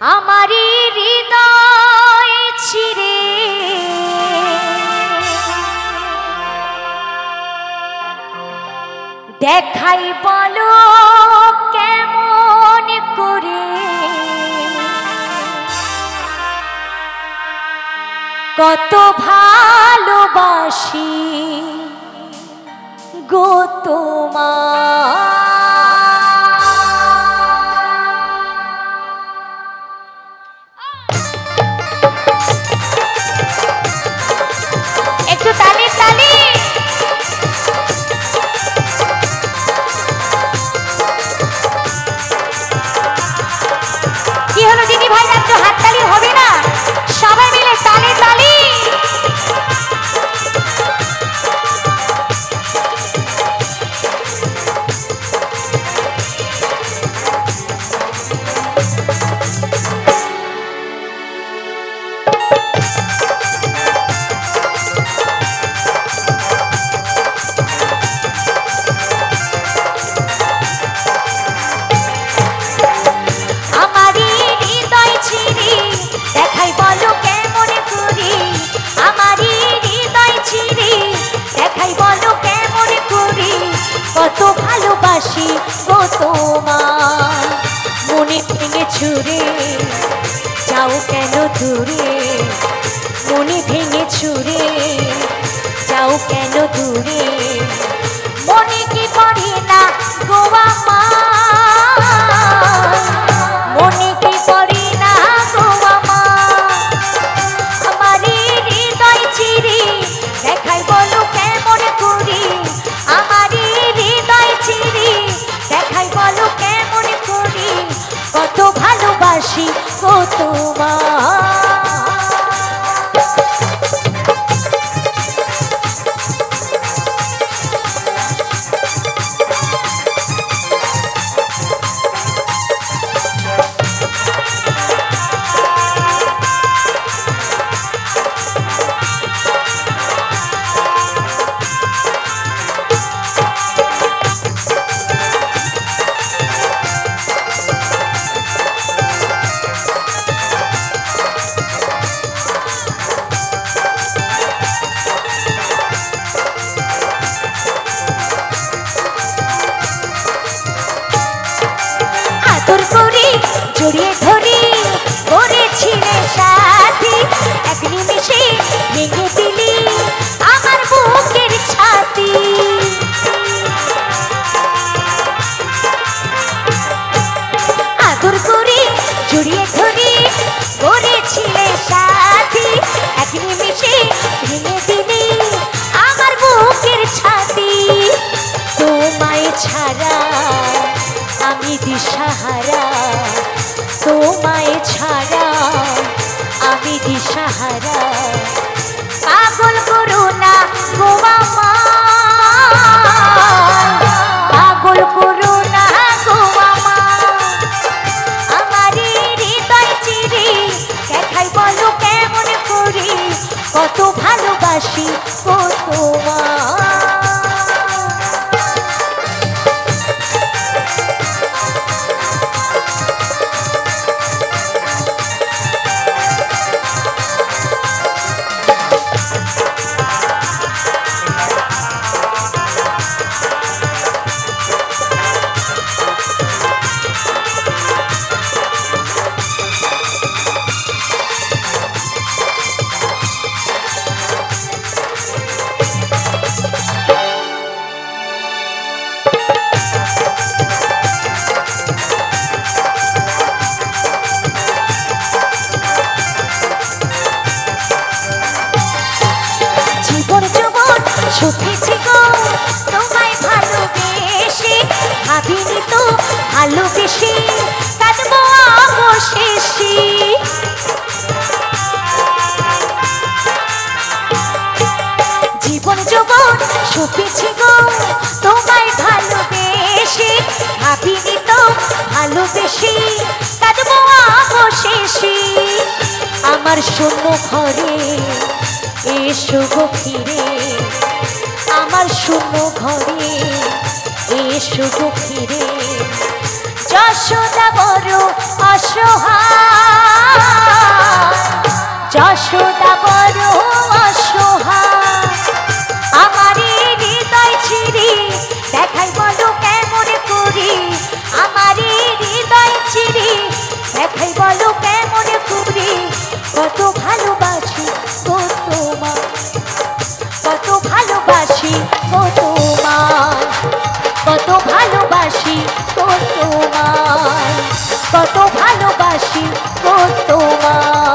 আমারি হৃদয় ছিঁড়ে দেখাই বলো কেমন করে কত ভালোবাসি গো তোমার। একটু তালি তালি। কি হলো দিদি ভাই, একটু হাততালি হবে না? সবাই মিলে তালি তালি। কত ভালোবাসি গো তোমার, মনে ভেঙে ছুঁড়ে যাও কেন দূরে, মনে ভেঙে ছুঁড়ে যাও কেন দূরে, মনে কি পড়ে না গো আমার, মনে কি পড়ে না গো আমার, আমারই হৃদয় চিরি দেখাই বলো কেমন করি, আমারই হৃদয় চিরি দেখাই বলো কেমন করি, কত ভালোবাসি গো তোমার। জড়িয়ে ধরি করেছিলে সাথী, এক নিমিষে ভেঙে দিলি আমার বুকের ছাতি, আদর করে জড়িয়ে ধরি করেছিলে সাথী, এক নিমিষে ভেঙে দিলি আমার বুকের ছাতি, তোমায় ছাড়া আমি দিশাহারা, তোমায় ছাড়া আমি দিশাহারা, পাগল করো না গো আমার, পাগল করো না গো আমার, আমারই হৃদয় চিরি দেখাই বলো কেমন করি, কত ভালোবাসি গো তোমার। সুখেছি গো তোমায় ভালোবেসে, ভাবিনি তো ভালোবেসে কাঁদবো অবশেষে, জীবন যৌবন সুখেছি গো তোমায় ভালোবেসে, ভাবিনি তো ভালোবেসে কাঁদবো অবশেষে, আমার শূন্য ঘরে এসো গো ফিরে, আমার শূন্য ঘরে এসো গো ফিরে, যশোদা বড় অসহায়। কত ভালোবাসি ও তোমার।